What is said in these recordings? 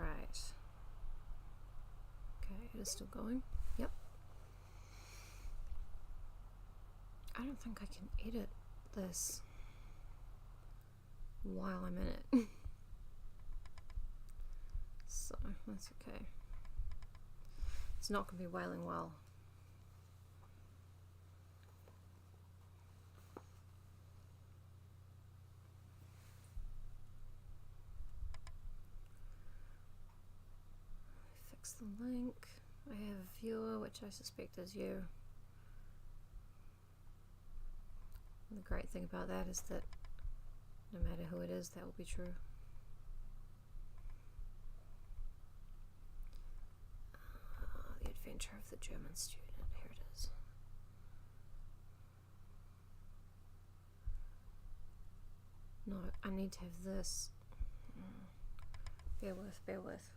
Right. Okay, it is still going. Yep. I don't think I can edit this while I'm in it. So, that's okay. It's not going to be wailing well. Fix the link. I have a viewer, which I suspect is you. And the great thing about that is that no matter who it is, that will be true. The Adventure of the German Student. Here it is. No, I need to have this. Bear with, bear with.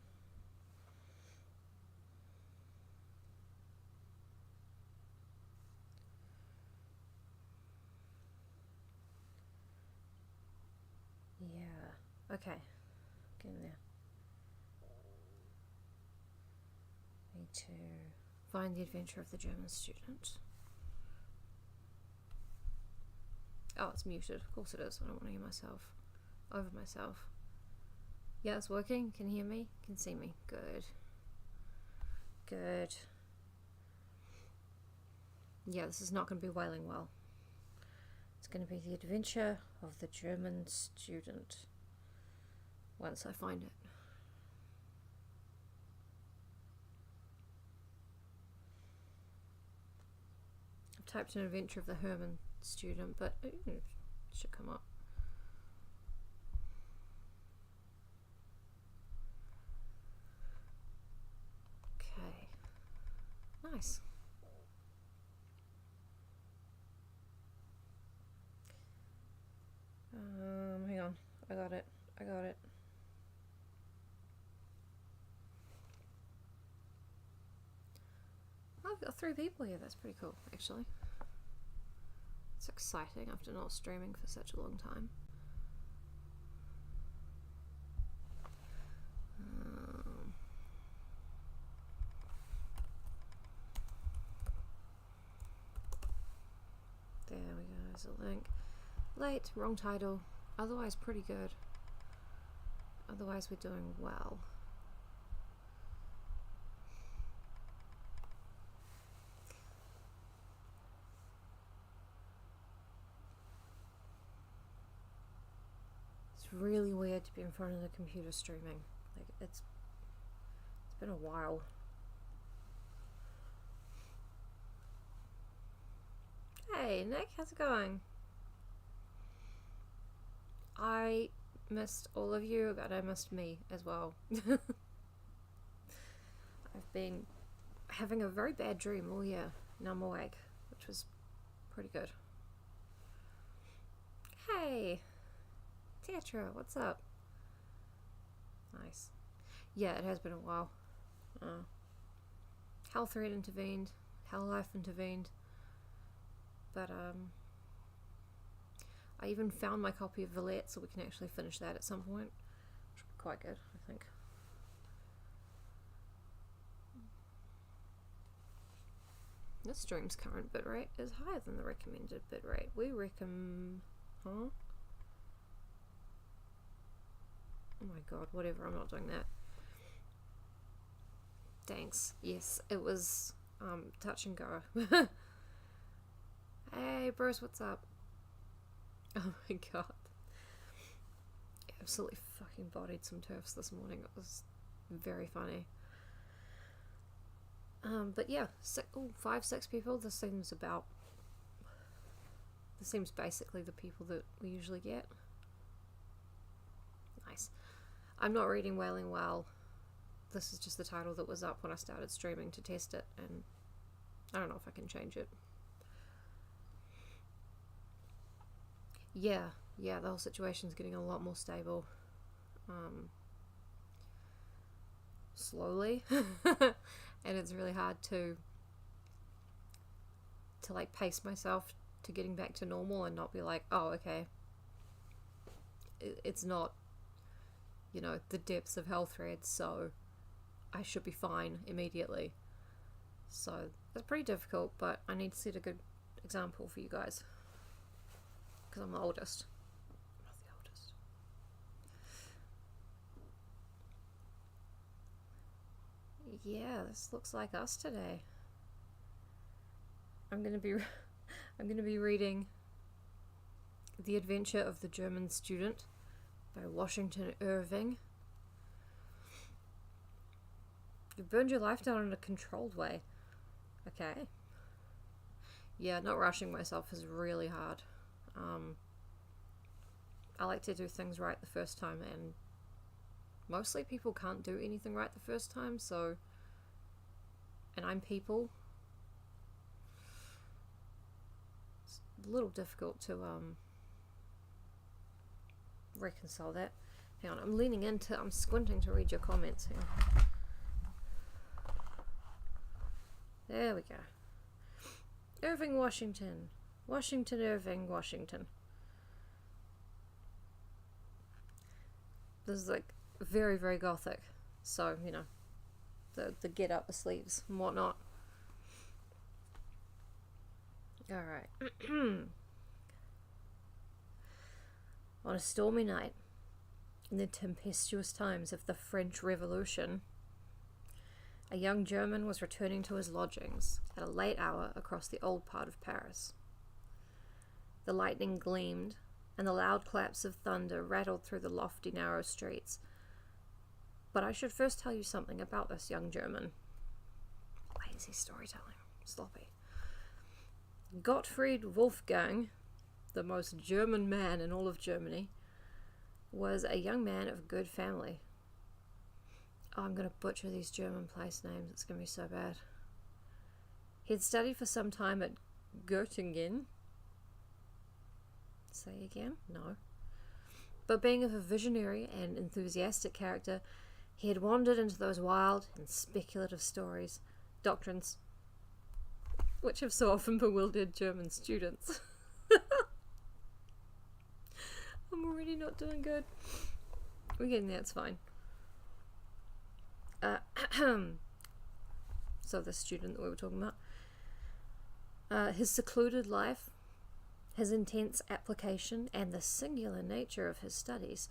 Yeah, okay. Get in there. Need to find the Adventure of the German Student. Oh, it's muted. Of course it is. I don't want to hear myself over myself. Yeah, it's working. Can you hear me? Can see me. Good. Good. Yeah, this is not going to be wailing well. It's going to be the Adventure of the German Student. Once I find it. I've typed in Adventure of the Herman Student, but it should come up. Okay. Nice. Hang on. I got it. I got it. I've got 3 people here. That's pretty cool, actually. It's exciting after not streaming for such a long time. There we go. There's a link. Late, wrong title. Otherwise, pretty good. Otherwise, we're doing well. It's really weird to be in front of the computer streaming. Like it's been a while. Hey Nick, how's it going? I missed all of you, but I missed me as well. I've been having a very bad dream all year. Now I'm awake, which was pretty good. Hey, Tetra, what's up? Nice. Yeah, it has been a while. Hellthread intervened, Hell Life intervened, but I even found my copy of Villette, so we can actually finish that at some point, which would be quite good, I think. This stream's current bitrate is higher than the recommended bitrate. We huh? Oh my god, whatever, I'm not doing that. Thanks. Yes, it was touch and go. Hey Bruce, what's up? Oh my god. Absolutely fucking bodied some turfs this morning. It was very funny. But yeah, 5, 6 people. This seems basically the people that we usually get. Nice. I'm not reading Wailing well. This is just the title that was up when I started streaming to test it, and I don't know if I can change it. Yeah, the whole situation's getting a lot more stable. Slowly. And it's really hard to like pace myself to getting back to normal and not be like, oh, okay. It's not you know, the depths of hell threads, so I should be fine immediately. So that's pretty difficult, but I need to set a good example for you guys, because I'm the oldest. I'm not the oldest. Yeah, this looks like us today. I'm gonna be reading The Adventure of the German Student by Washington Irving. You've burned your life down in a controlled way. Okay. Yeah, not rushing myself is really hard. I like to do things right the first time, and mostly people can't do anything right the first time, so... And I'm people. It's a little difficult to reconcile that. Hang on, I'm squinting to read your comments. Hang on. There we go. Irving, Washington. Washington, Irving, Washington. This is like very, very gothic. So, you know, the get up the sleeves and whatnot. Alright. On a stormy night, in the tempestuous times of the French Revolution, a young German was returning to his lodgings at a late hour across the old part of Paris. The lightning gleamed, and the loud claps of thunder rattled through the lofty, narrow streets. But I should first tell you something about this young German. Lazy storytelling. Sloppy. Gottfried Wolfgang, the most German man in all of Germany, was a young man of good family. Oh, I'm going to butcher these German place names. It's going to be so bad. He had studied for some time at Göttingen. Say again? No. But being of a visionary and enthusiastic character, he had wandered into those wild and speculative stories, doctrines, which have so often bewildered German students. I'm already not doing good. We're getting there, it's fine. So the student that we were talking about, his secluded life, his intense application, and the singular nature of his studies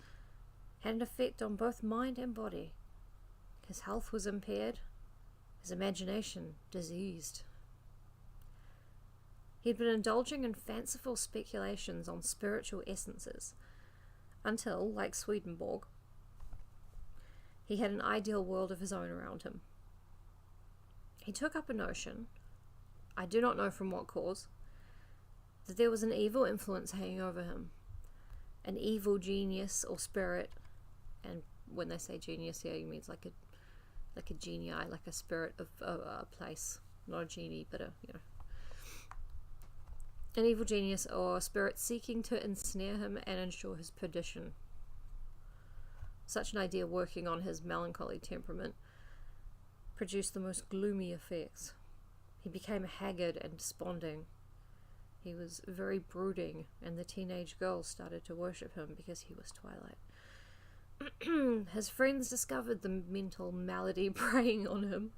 had an effect on both mind and body. His health was impaired, his imagination diseased. He had been indulging in fanciful speculations on spiritual essences until, like Swedenborg, he had an ideal world of his own around him. He took up a notion, I do not know from what cause, that there was an evil influence hanging over him, an evil genius or spirit, and when they say genius here, he means like a genii, like a spirit of a place, not a genie, but an evil genius or spirit seeking to ensnare him and ensure his perdition. Such an idea, working on his melancholy temperament, produced the most gloomy effects. He became haggard and desponding. He was very brooding, and the teenage girls started to worship him because he was Twilight. His friends discovered the mental malady preying on him.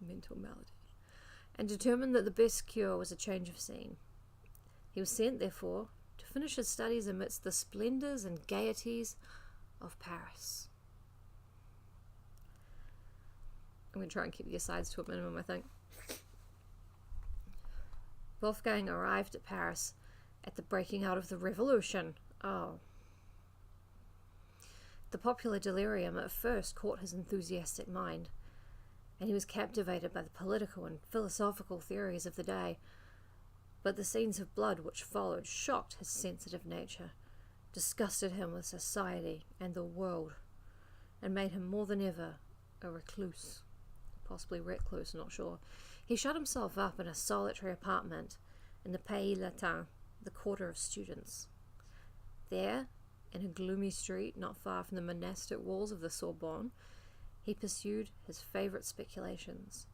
Mental malady. And determined that the best cure was a change of scene. He was sent, therefore, to finish his studies amidst the splendours and gaieties of Paris. I'm going to try and keep the asides to a minimum, I think. Wolfgang arrived at Paris at the breaking out of the revolution. Oh. The popular delirium at first caught his enthusiastic mind, and he was captivated by the political and philosophical theories of the day. But the scenes of blood which followed shocked his sensitive nature, disgusted him with society and the world, and made him more than ever a recluse. Possibly recluse, not sure. He shut himself up in a solitary apartment in the Pays Latin, the quarter of students. There, in a gloomy street not far from the monastic walls of the Sorbonne, he pursued his favourite speculations.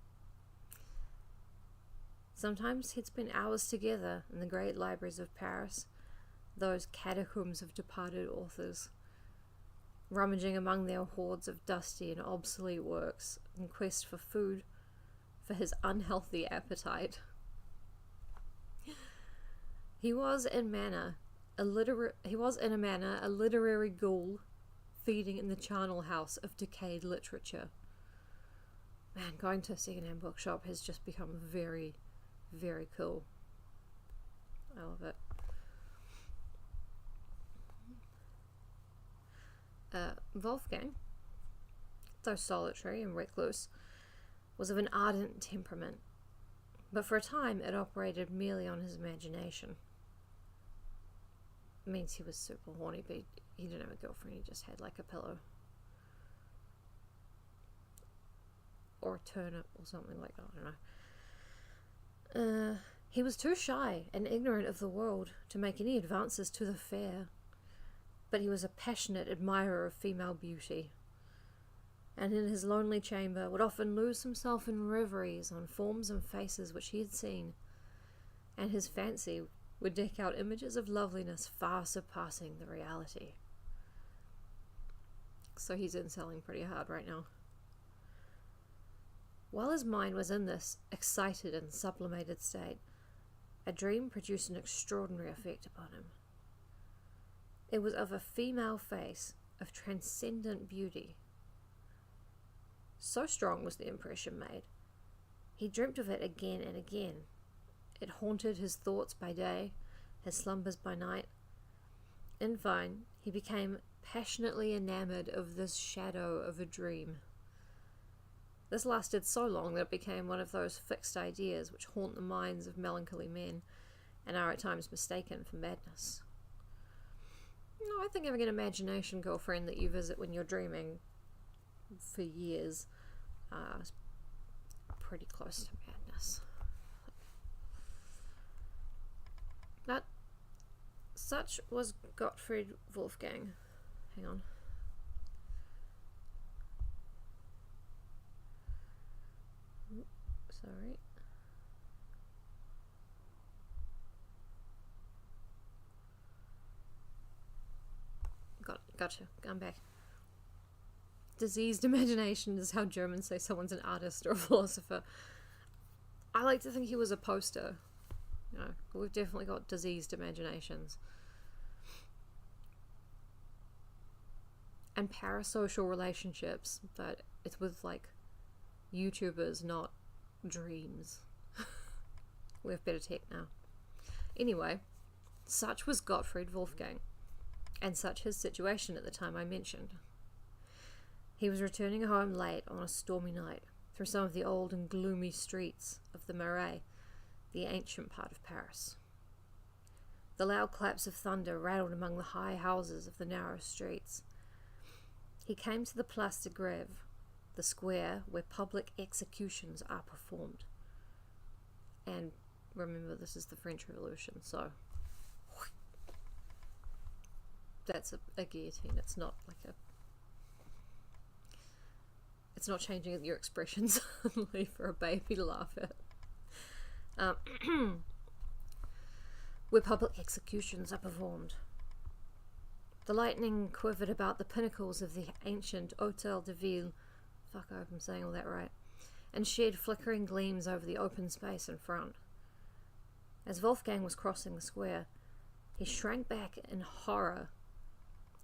Sometimes he'd spend hours together in the great libraries of Paris, those catacombs of departed authors. rummaging among their hordes of dusty and obsolete works in quest for food for his unhealthy appetite. He was in a manner a literary ghoul feeding in the charnel house of decayed literature. Man, going to a secondhand bookshop has just become very, very cool. I love it. Wolfgang, though solitary and recluse, was of an ardent temperament, but for a time it operated merely on his imagination. It means he was super horny, but he didn't have a girlfriend, he just had like a pillow. Or a turnip or something like that, I don't know. He was too shy and ignorant of the world to make any advances to the fair, but he was a passionate admirer of female beauty, and in his lonely chamber would often lose himself in reveries on forms and faces which he had seen, and his fancy would deck out images of loveliness far surpassing the reality. So he's inselling pretty hard right now. While his mind was in this excited and sublimated state, a dream produced an extraordinary effect upon him. It was of a female face of transcendent beauty. So strong was the impression made, he dreamt of it again and again. It haunted his thoughts by day, his slumbers by night. In fine, he became passionately enamored of this shadow of a dream. This lasted so long that it became one of those fixed ideas which haunt the minds of melancholy men and are at times mistaken for madness. No, I think having an imagination girlfriend that you visit when you're dreaming for years is pretty close to madness. But such was Gottfried Wolfgang. Hang on. Sorry. Gotcha. I'm back. Diseased imagination is how Germans say someone's an artist or a philosopher. I like to think he was a poster. You know, we've definitely got diseased imaginations. And parasocial relationships, but it's with like YouTubers, not dreams. We have better tech now. Anyway, such was Gottfried Wolfgang, and such his situation at the time I mentioned. He was returning home late on a stormy night through some of the old and gloomy streets of the Marais, the ancient part of Paris. The loud claps of thunder rattled among the high houses of the narrow streets. He came to the Place de Grève, the square where public executions are performed. And remember, this is the French Revolution, so that's a guillotine. It's not like a... It's not changing your expressions suddenly for a baby to laugh at. Where public executions are performed. The lightning quivered about the pinnacles of the ancient Hôtel de Ville, fuck, I hope I'm saying all that right, and shed flickering gleams over the open space in front. As Wolfgang was crossing the square, he shrank back in horror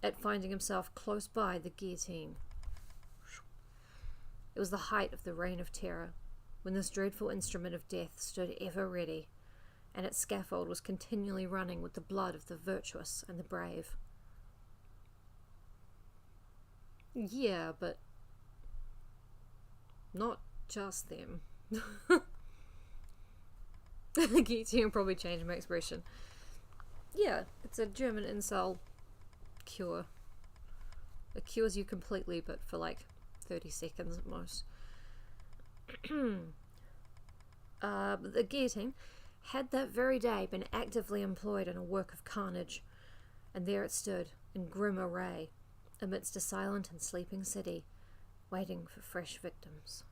at finding himself close by the guillotine. It was the height of the Reign of Terror, when this dreadful instrument of death stood ever ready, and its scaffold was continually running with the blood of the virtuous and the brave. Yeah, but not just them. The guillotine probably changed my expression. Yeah, it's a German incel cure. It cures you completely, but for like 30 seconds at most. The guillotine had that very day been actively employed in a work of carnage, and there it stood in grim array amidst a silent and sleeping city, waiting for fresh victims.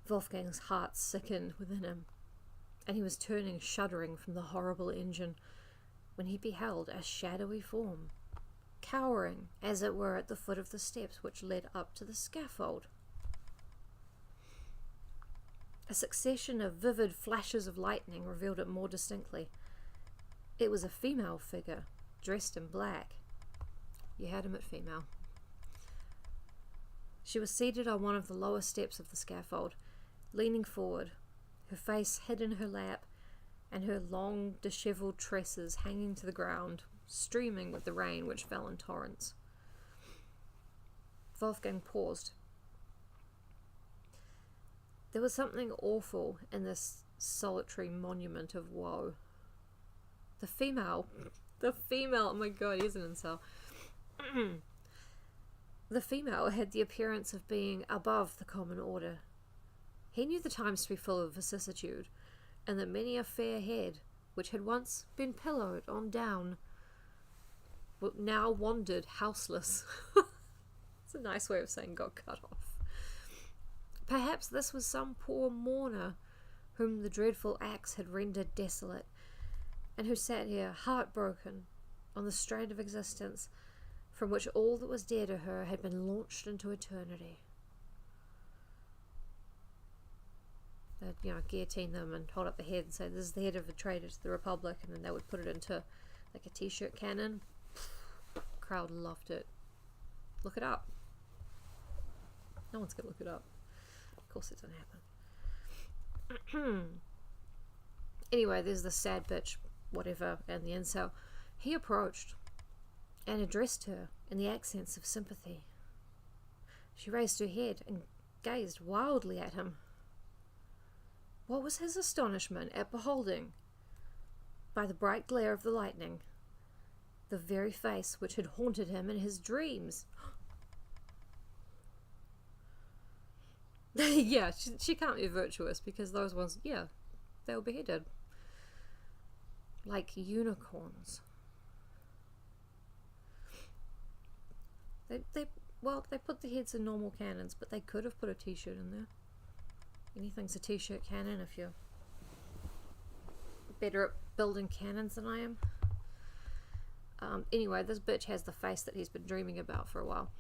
Wolfgang's heart sickened within him, and he was turning shuddering from the horrible engine when he beheld a shadowy form cowering, as it were, at the foot of the steps which led up to the scaffold. A succession of vivid flashes of lightning revealed it more distinctly. It was a female figure, dressed in black. You had him at female. She was seated on one of the lower steps of the scaffold, leaning forward, her face hid in her lap, and her long, dishevelled tresses hanging to the ground, streaming with the rain which fell in torrents. Wolfgang paused. There was something awful in this solitary monument of woe. The female, oh my god, he's an incel. The female had the appearance of being above the common order. He knew the times to be full of vicissitude, and that many a fair head, which had once been pillowed on down, now wandered houseless. It's a nice way of saying got cut off. Perhaps this was some poor mourner whom the dreadful axe had rendered desolate, and who sat here heartbroken on the strand of existence from which all that was dear to her had been launched into eternity. They'd, guillotine them and hold up the head and say, "This is the head of a traitor to the Republic," and then they would put it into like a t-shirt cannon. Crowd loved it. Look it up. No one's gonna look it up. Of course it doesn't happen. Anyway, there's the sad bitch, whatever, and the incel. He approached and addressed her in the accents of sympathy. She raised her head and gazed wildly at him. What was his astonishment at beholding, by the bright glare of the lightning, the very face which had haunted him in his dreams. Yeah, she can't be virtuous, because those ones, yeah, they were beheaded. Like unicorns. They put the heads in normal cannons, but they could have put a t-shirt in there. Anything's a t-shirt cannon if you're better at building cannons than I am. Anyway, this bitch has the face that he's been dreaming about for a while.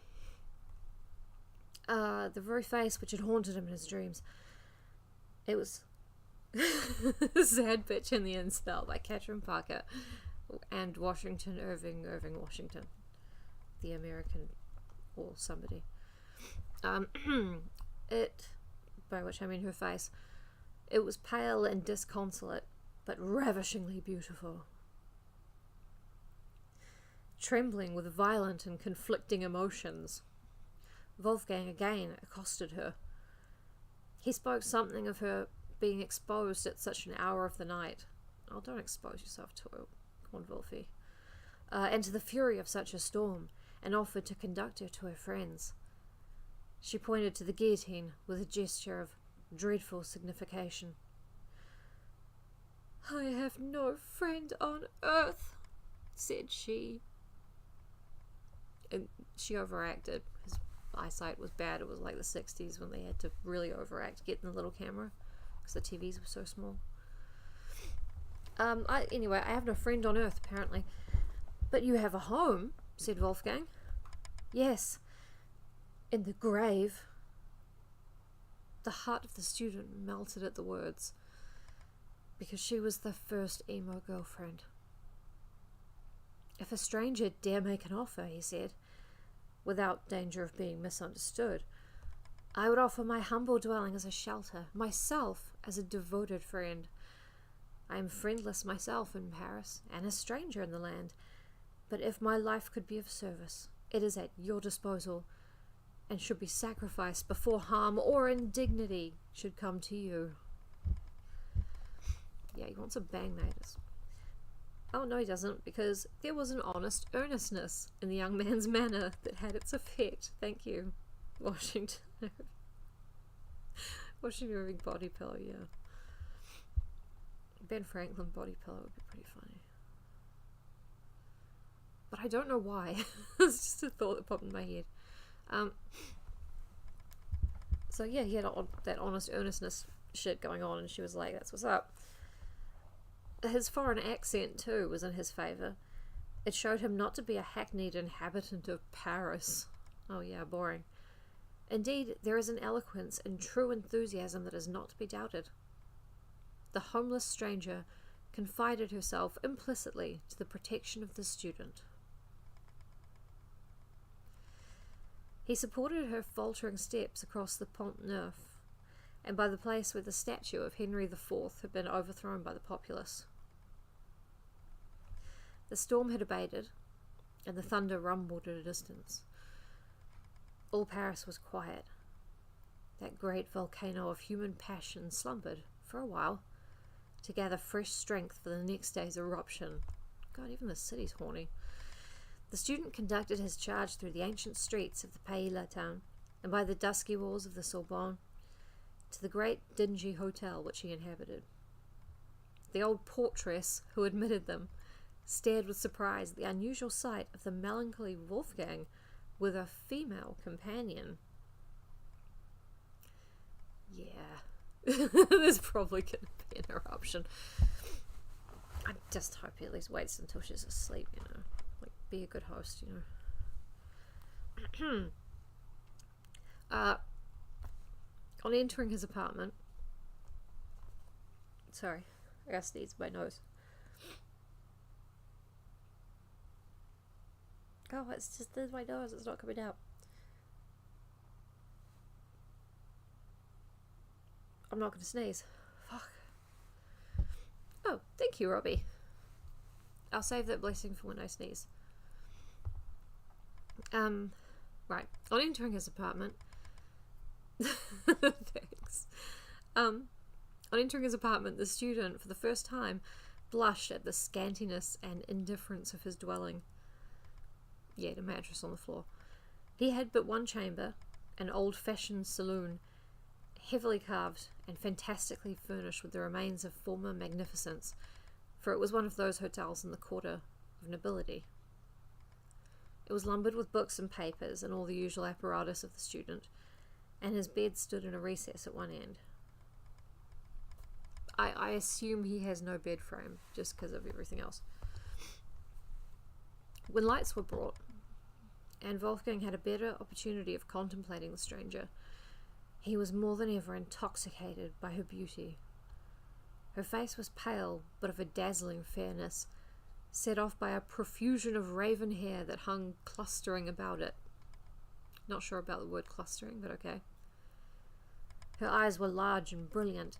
The very face which had haunted him in his dreams. It was Sad Bitch in the Incel by Katherine Parker and Irving Washington, the American or somebody. It, by which I mean her face, it was pale and disconsolate, but ravishingly beautiful. Trembling with violent and conflicting emotions, Wolfgang again accosted her. He spoke something of her being exposed at such an hour of the night. Oh, don't expose yourself to it, come on, Wolfie. And to the fury of such a storm, and offered to conduct her to her friends. She pointed to the guillotine with a gesture of dreadful signification. "I have no friend on earth," said she. And she overacted. His eyesight was bad. It was like the 60s when they had to really overact getting the little camera because the TVs were so small. Anyway, I have no friend on earth, apparently. "But you have a home," said Wolfgang. "Yes, in the grave." The heart of the student melted at the words, because she was the first emo girlfriend. "If a stranger dare make an offer," he said, without danger of being misunderstood, "I would offer my humble dwelling as a shelter, myself as a devoted friend. I am friendless myself in Paris, and a stranger in the land, but if my life could be of service, it is at your disposal, and should be sacrificed before harm or indignity should come to you." Yeah, he wants to bang Matus. Oh, no, he doesn't, because there was an honest earnestness in the young man's manner that had its effect. Thank you, Washington. Washington Irving body pillow, yeah. Ben Franklin body pillow would be pretty funny. But I don't know why. It's just a thought that popped in my head. So yeah, he had that honest earnestness shit going on, and she was like, "That's what's up." His foreign accent too was in his favour. It showed him not to be a hackneyed inhabitant of Paris. Oh yeah, boring. Indeed, there is an eloquence and true enthusiasm that is not to be doubted. The homeless stranger confided herself implicitly to the protection of the student. He supported her faltering steps across the Pont Neuf, and by the place where the statue of Henry IV had been overthrown by the populace. The storm had abated, and the thunder rumbled at a distance. All Paris was quiet. That great volcano of human passion slumbered, for a while, to gather fresh strength for the next day's eruption. God, even the city's horny. The student conducted his charge through the ancient streets of the Pays Latin, and by the dusky walls of the Sorbonne, to the great dingy hotel which he inhabited. The old portress who admitted them stared with surprise at the unusual sight of the melancholy Wolfgang with a female companion. Yeah, there's probably going to be an eruption. I just hope he at least waits until she's asleep, you know. Like, be a good host, you know. On entering his apartment... Sorry, I gotta sneeze my nose. Oh, it's just there's my nose, it's not coming out. I'm not gonna sneeze. Fuck. Oh, thank you, Robbie. I'll save that blessing for when I sneeze. Right. On entering his apartment... Thanks. On entering his apartment, the student, for the first time, blushed at the scantiness and indifference of his dwelling. He had a mattress on the floor. He had but one chamber, an old-fashioned saloon, heavily carved and fantastically furnished with the remains of former magnificence, for it was one of those hotels in the quarter of nobility. It was lumbered with books and papers and all the usual apparatus of the student, and his bed stood in a recess at one end. I assume he has no bed frame, just because of everything else. When lights were brought, and Wolfgang had a better opportunity of contemplating the stranger, he was more than ever intoxicated by her beauty. Her face was pale, but of a dazzling fairness, set off by a profusion of raven hair that hung clustering about it. Not sure about the word clustering, but okay. Her eyes were large and brilliant,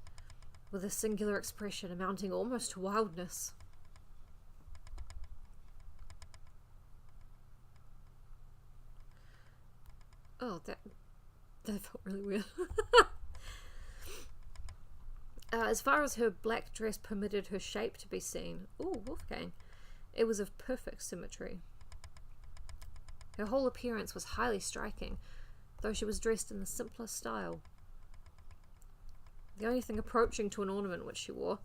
with a singular expression amounting almost to wildness. Oh, that felt really weird. As far as her black dress permitted her shape to be seen, ooh, Wolfgang, it was of perfect symmetry. Her whole appearance was highly striking, though she was dressed in the simpler style. The only thing approaching to an ornament which she wore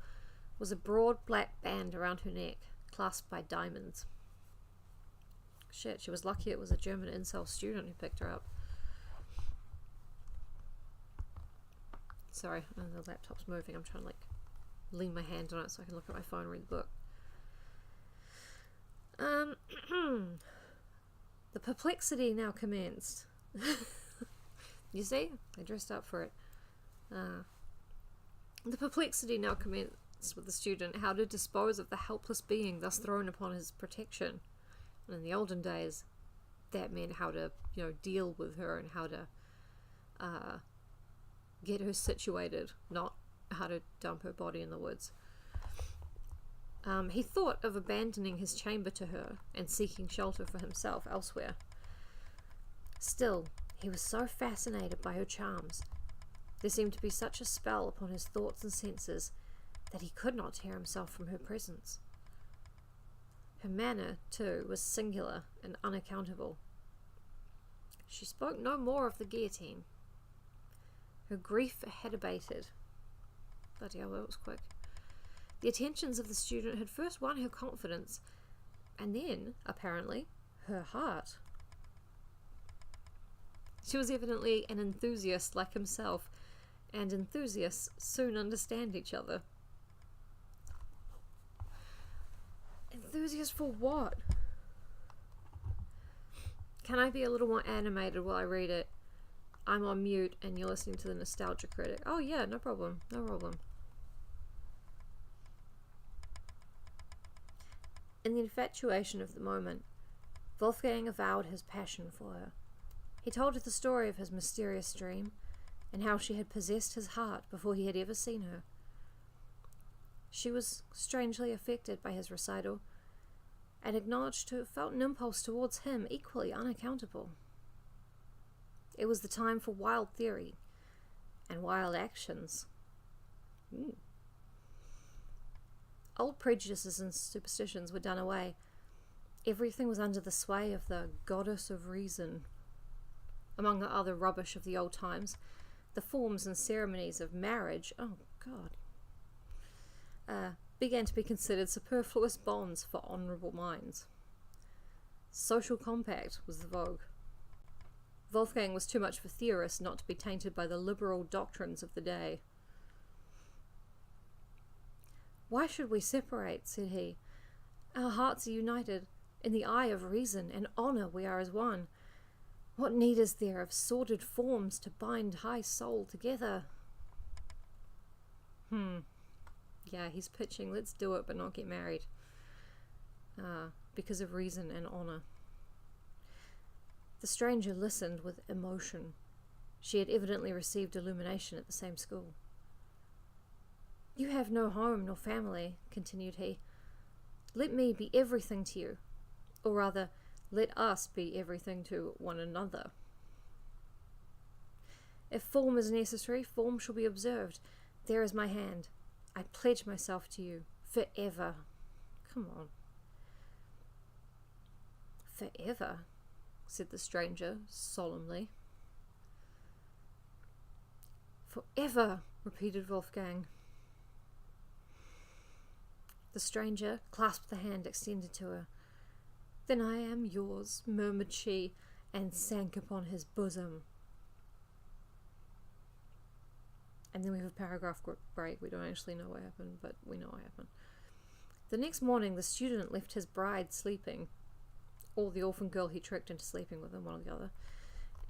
was a broad black band around her neck, clasped by diamonds. Shit, she was lucky it was a German incel student who picked her up. Sorry, the laptop's moving. I'm trying to, like, lean my hand on it so I can look at my phone and read the book. The perplexity now commenced. You see? I dressed up for it. The perplexity now commenced with the student how to dispose of the helpless being thus thrown upon his protection. And in the olden days, that meant how to, you know, deal with her and how to get her situated, not how to dump her body in the woods. He thought of abandoning his chamber to her and seeking shelter for himself elsewhere. Still, he was so fascinated by her charms. There seemed to be such a spell upon his thoughts and senses that he could not tear himself from her presence. Her manner, too, was singular and unaccountable. She spoke no more of the guillotine. Her grief had abated. Bloody hell, that was quick. The attentions of the student had first won her confidence, and then, apparently, her heart. She was evidently an enthusiast like himself, and enthusiasts soon understand each other. Enthusiast for what? Can I be a little more animated while I read it? I'm on mute and you're listening to the Nostalgia Critic. Oh yeah, no problem, no problem. In the infatuation of the moment, Wolfgang avowed his passion for her. He told her the story of his mysterious dream and how she had possessed his heart before he had ever seen her. She was strangely affected by his recital and acknowledged to have felt an impulse towards him equally unaccountable. It was the time for wild theory and wild actions. Old prejudices and superstitions were done away. Everything was under the sway of the goddess of reason. Among the other rubbish of the old times, the forms and ceremonies of marriage, began to be considered superfluous bonds for honourable minds. Social compact was the vogue. Wolfgang was too much of a theorist not to be tainted by the liberal doctrines of the day. "Why should we separate?" said he. "Our hearts are united. In the eye of reason and honour we are as one. What need is there of sordid forms to bind high soul together?" Yeah, he's pitching, let's do it but not get married. Because of reason and honour. The stranger listened with emotion. She had evidently received illumination at the same school. "You have no home nor family," continued he. "Let me be everything to you. Or rather, let us be everything to one another. If form is necessary, form shall be observed. There is my hand. I pledge myself to you, forever." Come on. "Forever," said the stranger solemnly. "Forever," repeated Wolfgang. The stranger clasped the hand extended to her. "Then I am yours," murmured she, and sank upon his bosom. And then we have a paragraph break. We don't actually know what happened, but we know what happened. The next morning, the student left his bride sleeping, or the orphan girl he tricked into sleeping with him, one or the other,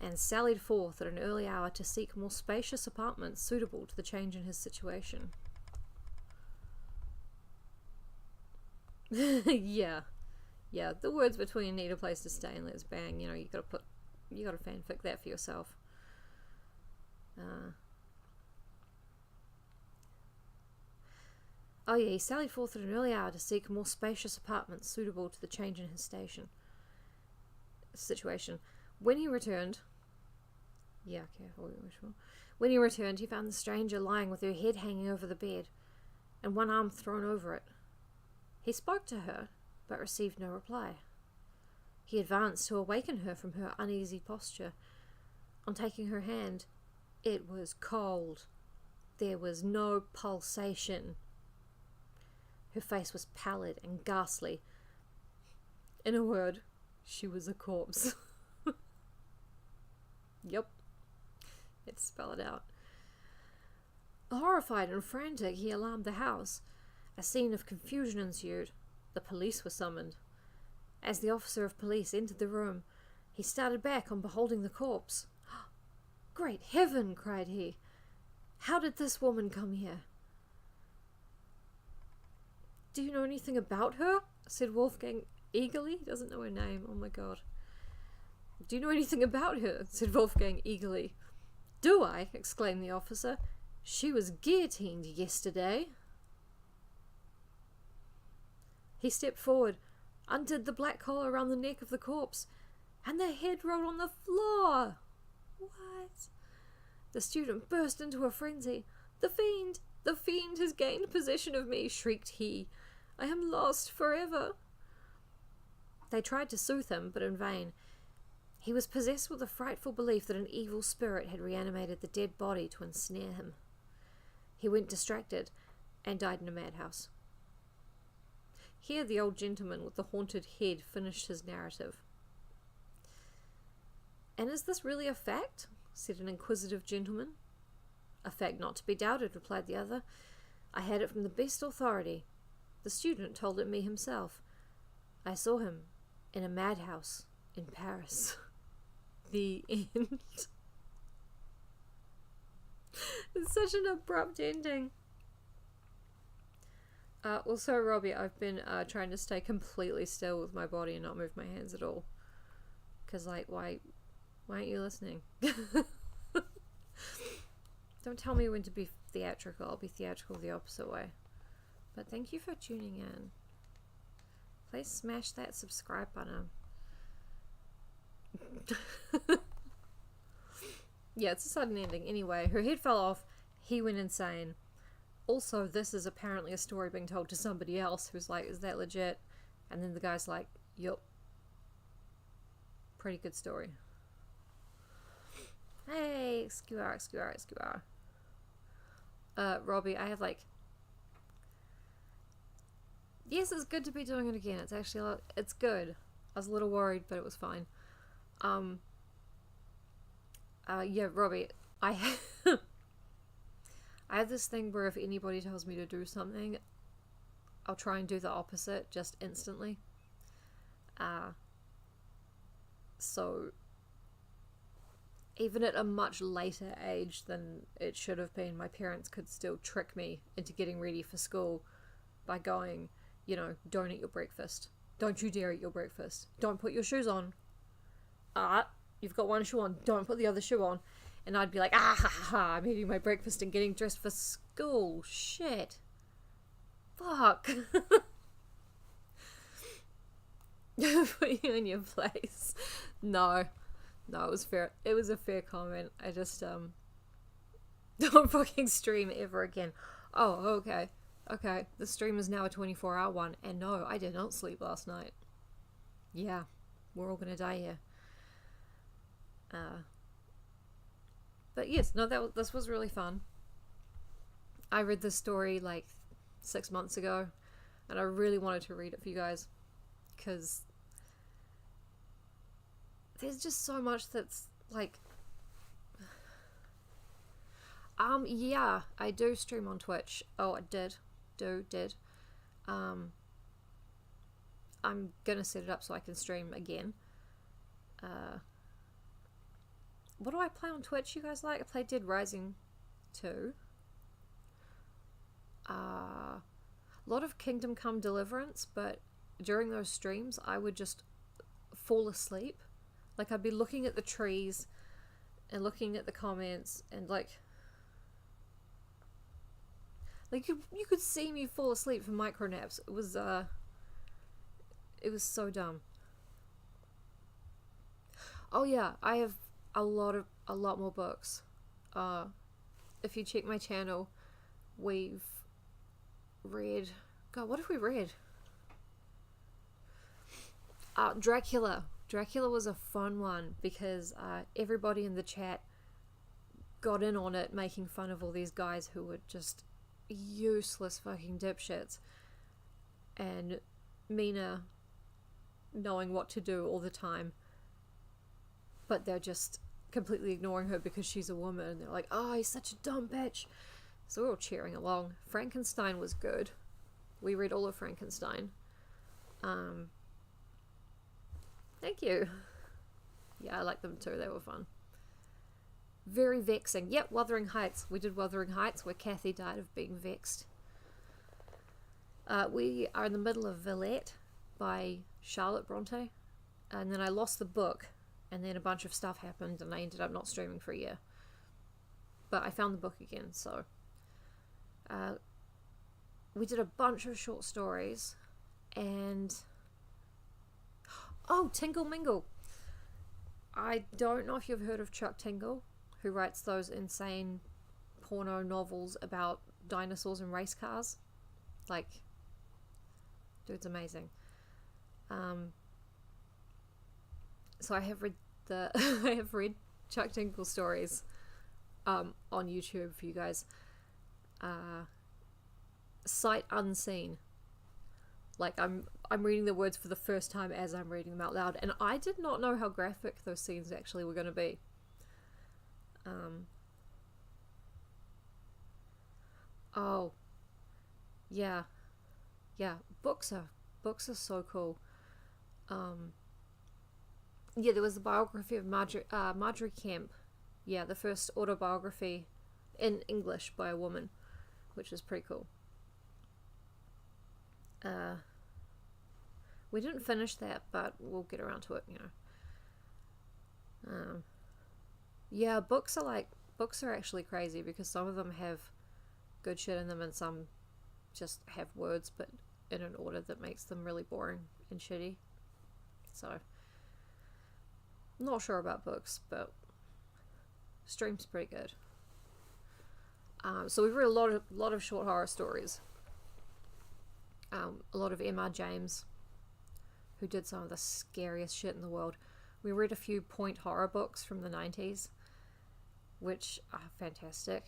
and sallied forth at an early hour to seek more spacious apartments suitable to the change in his situation. Yeah, the words between "need a place to stay" and "let's bang," you gotta fanfic that for yourself. He sallied forth at an early hour to seek more spacious apartments suitable to the change in his situation. When he returned, When he returned, he found the stranger lying with her head hanging over the bed, and one arm thrown over it. He spoke to her, but received no reply. He advanced to awaken her from her uneasy posture. On taking her hand, it was cold. There was no pulsation. Her face was pallid and ghastly. In a word, she was a corpse. Yep. Let's spell it out. Horrified and frantic, he alarmed the house. A scene of confusion ensued. The police were summoned. As the officer of police entered the room, he started back on beholding the corpse. "Great heaven!" cried he. "How did this woman come here?" "Do you know anything about her?" said Wolfgang eagerly. He doesn't know her name. Oh my god. "Do you know anything about her?" said Wolfgang eagerly. "Do I?" exclaimed the officer. "She was guillotined yesterday." He stepped forward, undid the black collar around the neck of the corpse, and the head rolled on the floor. What? The student burst into a frenzy. "The fiend! The fiend has gained possession of me!" shrieked he. "I am lost forever!" They tried to soothe him, but in vain. He was possessed with a frightful belief that an evil spirit had reanimated the dead body to ensnare him. He went distracted, and died in a madhouse. Here the old gentleman with the haunted head finished his narrative. "And is this really a fact?" said an inquisitive gentleman. "A fact not to be doubted," replied the other. "I had it from the best authority. The student told it me himself. I saw him in a madhouse in Paris." The end. It's such an abrupt ending. Also, Robbie, I've been trying to stay completely still with my body and not move my hands at all. Because, like, why aren't you listening? Don't tell me when to be theatrical. I'll be theatrical the opposite way. But thank you for tuning in. Please smash that subscribe button. Yeah, it's a sudden ending. Anyway, her head fell off. He went insane. Also, this is apparently a story being told to somebody else who's like, is that legit? And then the guy's like, yup. Pretty good story. Hey, skewer. Robbie, I have like... Yes, it's good to be doing it again. It's actually a lot... It's good. I was a little worried, but it was fine. Yeah, Robbie, I have this thing where if anybody tells me to do something, I'll try and do the opposite just instantly. So even at a much later age than it should have been, my parents could still trick me into getting ready for school by going, you know, don't eat your breakfast. Don't you dare eat your breakfast. Don't put your shoes on. You've got one shoe on, don't put the other shoe on. And I'd be like, I'm eating my breakfast and getting dressed for school. Shit. Fuck. Put you in your place. No, it was fair. It was a fair comment. I just, don't fucking stream ever again. Oh, okay. The stream is now a 24-hour one. And no, I did not sleep last night. Yeah, we're all gonna die here. But yes, no, this was really fun. I read this story like 6 months ago, and I really wanted to read it for you guys, because there's just so much that's like, yeah, I do stream on Twitch. Oh, I did. I'm gonna set it up so I can stream again. What do I play on Twitch, you guys like? I played Dead Rising 2. A lot of Kingdom Come Deliverance, but during those streams, I would just fall asleep. Like, I'd be looking at the trees and looking at the comments, and like you could see me fall asleep for micro naps. It was so dumb. Oh yeah, I have a lot more books. If you check my channel, we've read... God, what have we read? Dracula. Dracula was a fun one because everybody in the chat got in on it, making fun of all these guys who were just useless fucking dipshits. And Mina knowing what to do all the time. But they're just completely ignoring her because she's a woman. And they're like, oh, he's such a dumb bitch. So we're all cheering along. Frankenstein was good. We read all of Frankenstein. Thank you. Yeah, I like them too. They were fun. Very vexing. Yep, Wuthering Heights. We did Wuthering Heights where Kathy died of being vexed. We are in the middle of Villette by Charlotte Bronte. And then I lost the book. And then a bunch of stuff happened and I ended up not streaming for a year. But I found the book again, so... we did a bunch of short stories. And... Oh, Tingle Mingle! I don't know if you've heard of Chuck Tingle, who writes those insane porno novels about dinosaurs and race cars. Like, dude's amazing. So I have read I have read Chuck Tingle stories on YouTube for you guys. Sight unseen. Like I'm reading the words for the first time as I'm reading them out loud, and I did not know how graphic those scenes actually were going to be. Oh, yeah, books are so cool. Yeah, there was the biography of Marjorie Kemp. Yeah, the first autobiography in English by a woman, which is pretty cool. We didn't finish that, but we'll get around to it, Yeah, books are actually crazy because some of them have good shit in them and some just have words, but in an order that makes them really boring and shitty. So, not sure about books, but stream's pretty good. So we've read a lot of short horror stories. A lot of M.R. James, who did some of the scariest shit in the world. We read a few point horror books from the 90s, which are fantastic.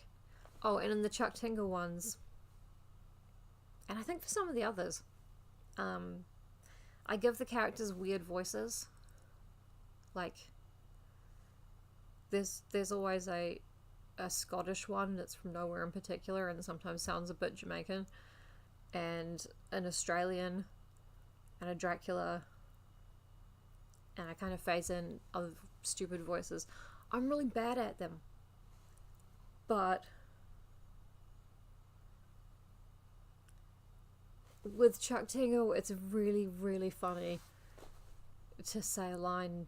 Oh, and in the Chuck Tingle ones, and I think for some of the others, I give the characters weird voices. Like, there's always a Scottish one that's from nowhere in particular and sometimes sounds a bit Jamaican, and an Australian, and a Dracula, and I kind of phase in other stupid voices. I'm really bad at them, but with Chuck Tingle, it's really, really funny to say a line,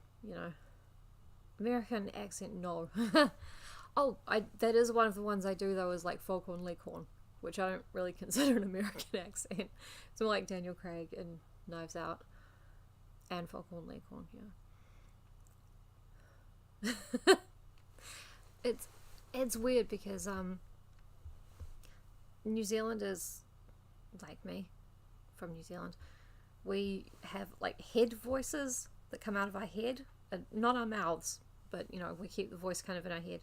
American accent, no. Oh, that is one of the ones I do, though, is like Foghorn Leghorn, which I don't really consider an American accent. It's more like Daniel Craig in Knives Out and Foghorn Leghorn, yeah. It's weird because New Zealanders, like me, from New Zealand, we have like head voices that come out of our head, not our mouths, but we keep the voice kind of in our head.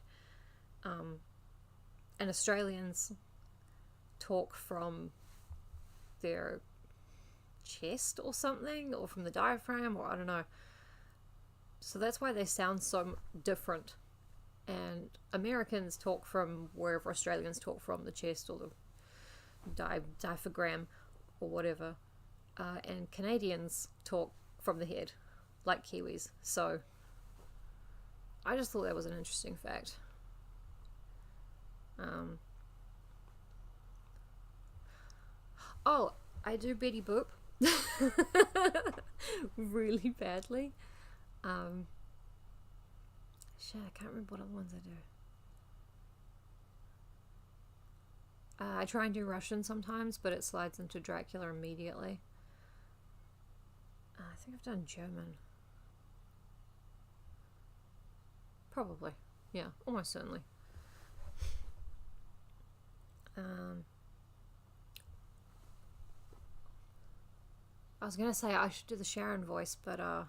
And Australians talk from their chest or something, or from the diaphragm, or I don't know. So that's why they sound so different. And Americans talk from wherever Australians talk from, the chest or the diaphragm or whatever. And Canadians talk from the head, like Kiwis. So I just thought that was an interesting fact. Oh, I do Betty Boop really badly. Shit, I can't remember what other ones I do. I try and do Russian sometimes, but it slides into Dracula immediately. I think I've done German. Probably. Yeah, almost certainly. I was gonna say I should do the Sharon voice, but I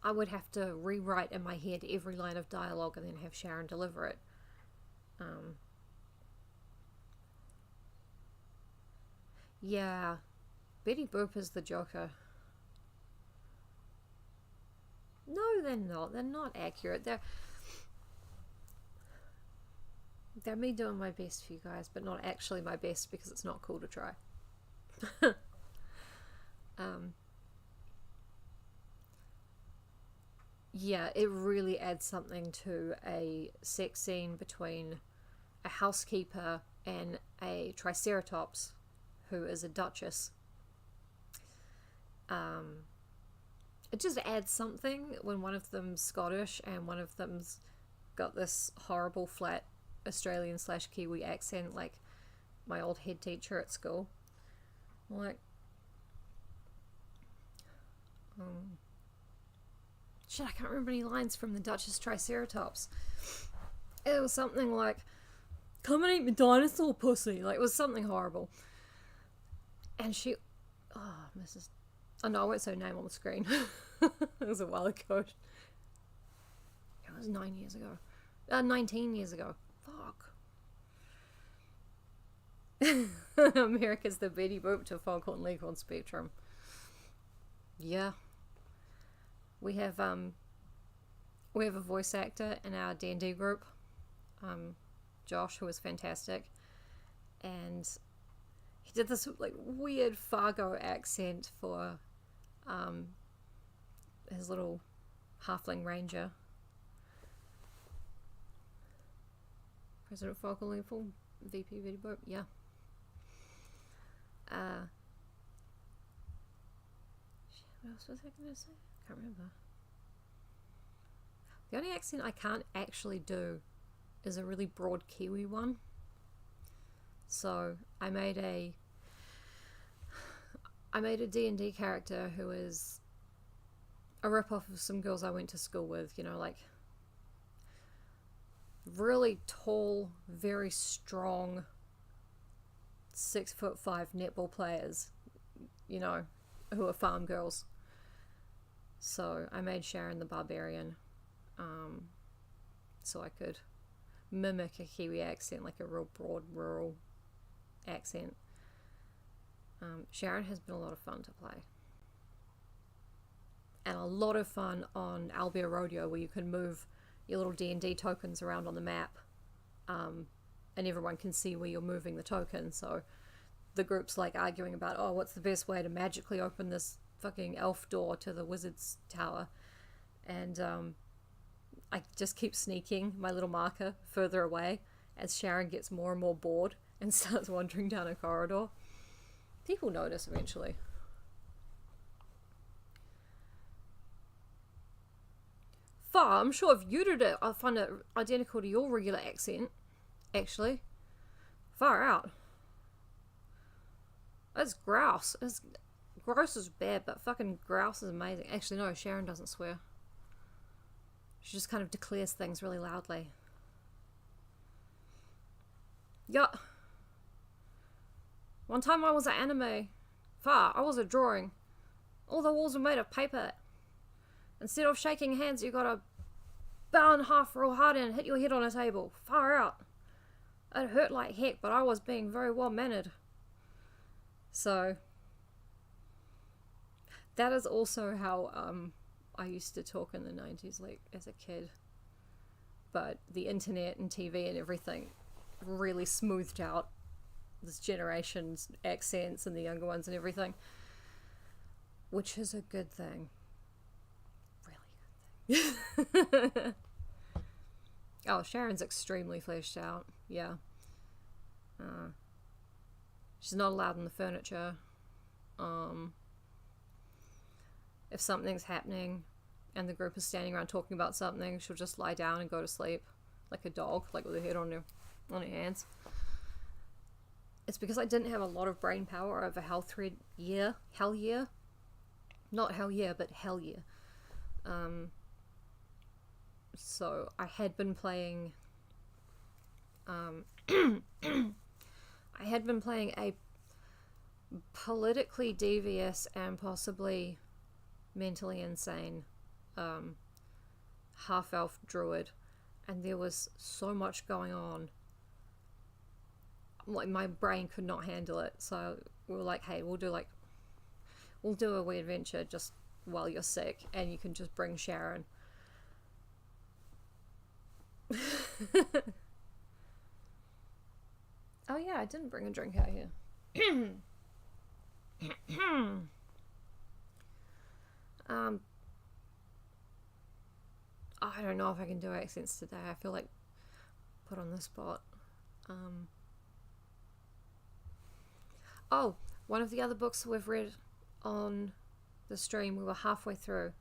would have to rewrite in my head every line of dialogue and then have Sharon deliver it. Yeah, Betty Boop is the Joker. No, they're not. They're not accurate. They're me doing my best for you guys, but not actually my best because it's not cool to try. Yeah, it really adds something to a sex scene between a housekeeper and a triceratops who is a duchess. It just adds something when one of them's Scottish and one of them's got this horrible flat Australian / Kiwi accent, like my old head teacher at school. Like, shit, I can't remember any lines from the Duchess Triceratops. It was something like, "Come and eat my dinosaur, pussy." Like, it was something horrible. And she, Mrs. Oh no, I won't say her name on the screen. It was a while ago. It was 9 years ago. 19 years ago. Fuck. America's the Betty Boop to Foghorn Leghorn spectrum. Yeah. We have a voice actor in our D&D group, Josh, who was fantastic, and he did this like weird Fargo accent for his little halfling ranger. President Focal level, VP Vidibop, yeah. What else was I going to say? Can't remember. The only accent I can't actually do is a really broad Kiwi one. So I made a D&D character who is a rip-off of some girls I went to school with, you know, like really tall, very strong 6'5" netball players, you know, who are farm girls. So I made Sharon the Barbarian, so I could mimic a Kiwi accent, like a real broad rural accent. Sharon has been a lot of fun to play. And a lot of fun on Albia Rodeo, where you can move your little D&D tokens around on the map, and everyone can see where you're moving the token. So the group's like arguing about, oh, what's the best way to magically open this fucking elf door to the wizard's tower? And I just keep sneaking my little marker further away as Sharon gets more and more bored and starts wandering down a corridor. People notice eventually. Far, I'm sure if you did it, I'd find it identical to your regular accent, actually. Far out. That's grouse. Gross is bad, but fucking grouse is amazing. Actually, no, Sharon doesn't swear. She just kind of declares things really loudly. Yeah. One time I was at anime. I was a drawing. All the walls were made of paper. Instead of shaking hands, you gotta bow in half real hard and hit your head on a table. Far out. It hurt like heck, but I was being very well mannered. So that is also how I used to talk in the 90s, like as a kid. But the internet and TV and everything really smoothed out this generation's accents and the younger ones and everything, which is a good thing. Really good thing. Oh, Sharon's extremely fleshed out. Yeah. She's not allowed in the furniture. If something's happening and the group is standing around talking about something, she'll just lie down and go to sleep like a dog, like with her head on her hands. It's because I didn't have a lot of brain power over Hell Year. Not Hell Year, but Hell Year. So I had been playing a politically devious and possibly mentally insane half-elf druid, and there was so much going on, like my brain could not handle it. So we were like, hey, we'll do a wee adventure just while you're sick, and you can just bring Sharon. Oh yeah, I didn't bring a drink out here. I don't know if I can do accents today. I feel like put on the spot. Oh, one of the other books we've read on the stream, we were halfway through.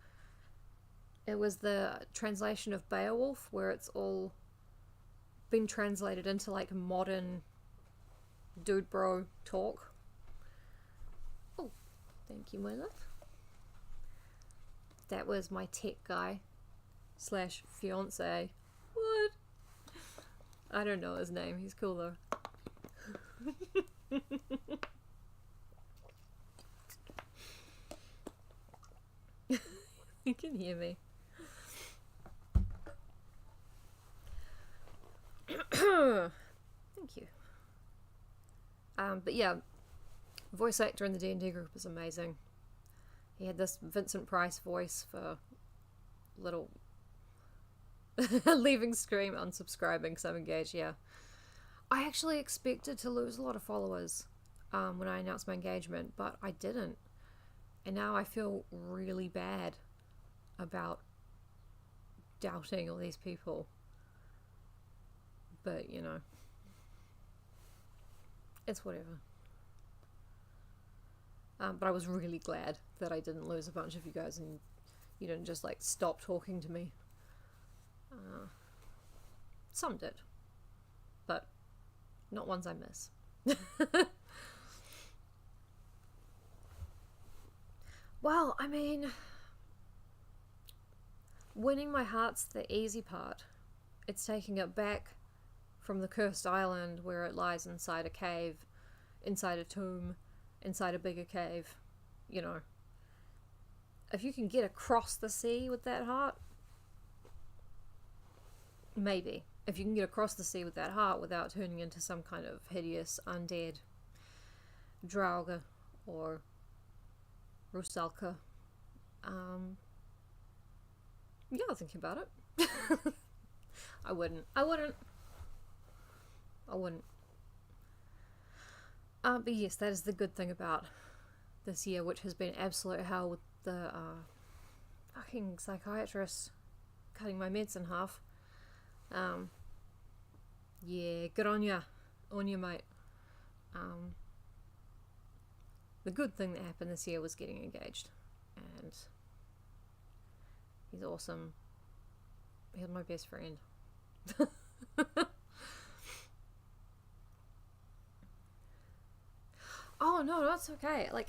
It was the translation of Beowulf, where it's all been translated into like modern dude bro talk. Oh, thank you, my love. That was my tech guy / fiance. What? I don't know his name. He's cool though. You can hear me. Thank you. But yeah, voice actor in the D&D group is amazing. He had this Vincent Price voice for little leaving Scream, unsubscribing because I'm engaged. Yeah, I actually expected to lose a lot of followers when I announced my engagement, but I didn't. And now I feel really bad about doubting all these people. But, you know, it's whatever. But I was really glad that I didn't lose a bunch of you guys and you didn't just, like, stop talking to me. Some did. But not ones I miss. Well, I mean, winning my heart's the easy part. It's taking it back from the cursed island where it lies inside a cave, inside a tomb, inside a bigger cave. You know, if you can get across the sea with that heart, maybe. If you can get across the sea with that heart without turning into some kind of hideous undead Draugr or Rusalka. Yeah, I'll think about it. I wouldn't. But yes, that is the good thing about this year, which has been absolute hell with the fucking psychiatrist cutting my meds in half. Yeah, good on ya, mate. The good thing that happened this year was getting engaged, and he's awesome. He's my best friend. Oh no, that's okay. Like,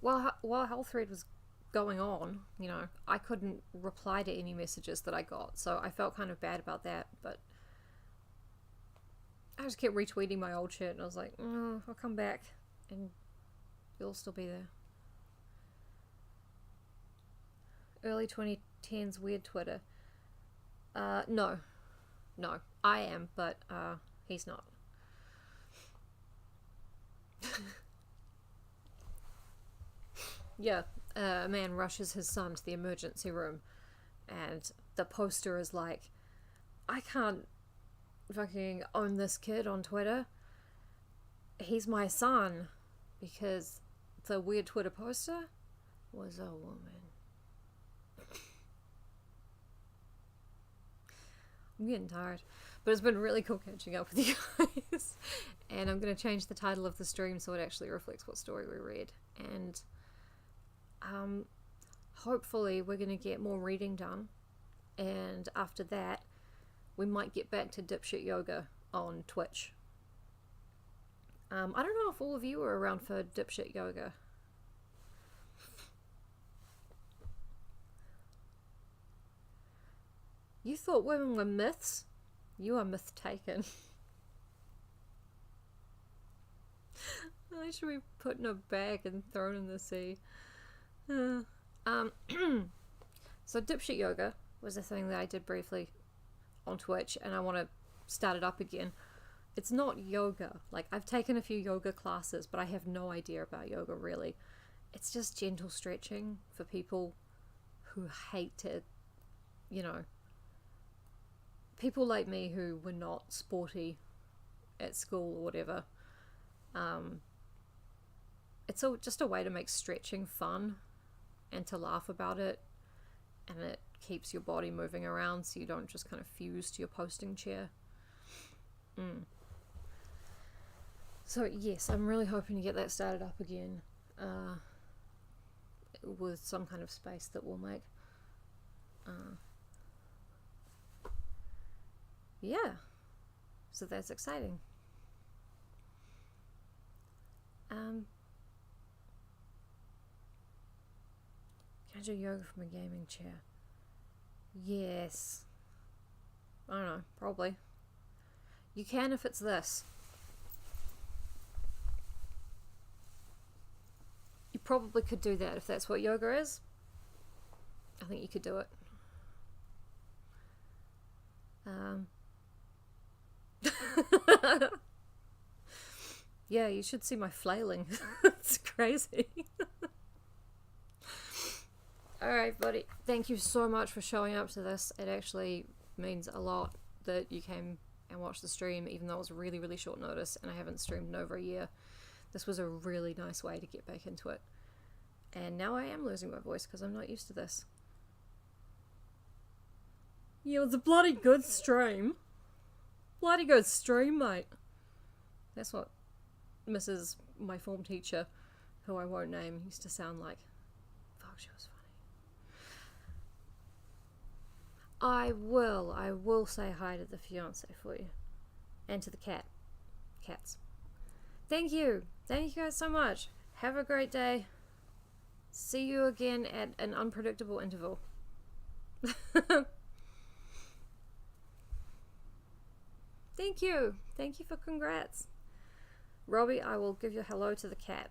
while HealthRead was going on, you know, I couldn't reply to any messages that I got, so I felt kind of bad about that, but I just kept retweeting my old shit, and I was like, oh, I'll come back, and you'll still be there. Early 2010s weird Twitter. No, I am, but he's not. Yeah, a man rushes his son to the emergency room, and the poster is like, I can't fucking own this kid on Twitter. He's my son, because the weird Twitter poster was a woman. I'm getting tired, but it's been really cool catching up with you guys. And I'm going to change the title of the stream so it actually reflects what story we read. And hopefully we're going to get more reading done. And after that, we might get back to dipshit yoga on Twitch. I don't know if all of you are around for dipshit yoga. You thought women were myths? You are myth taken. I should be put in a bag and thrown in the sea. So dipshit yoga was a thing that I did briefly on Twitch, and I want to start it up again. It's not yoga. Like, I've taken a few yoga classes, but I have no idea about yoga, really. It's just gentle stretching for people who hate to, you know, people like me who were not sporty at school or whatever. It's just a way to make stretching fun and to laugh about it, and it keeps your body moving around so you don't just kind of fuse to your posting chair. So yes, I'm really hoping to get that started up again with some kind of space that we'll make. Yeah, so that's exciting. Can I do yoga from a gaming chair? Yes. I don't know, probably. You can if it's this. You probably could do that if that's what yoga is. I think you could do it. Yeah, you should see my flailing. It's crazy. Alright, buddy. Thank you so much for showing up to this. It actually means a lot that you came and watched the stream, even though it was really, really short notice and I haven't streamed in over a year. This was a really nice way to get back into it. And now I am losing my voice because I'm not used to this. Yeah, it was a bloody good stream. Bloody good stream, mate. That's what my form teacher, who I won't name, used to sound like. Fuck, she was funny. I will say hi to the fiance for you. And to the cats. Thank you guys so much. Have a great day. See you again at an unpredictable interval. Thank you for congrats. Robbie, I will give your hello to the cat.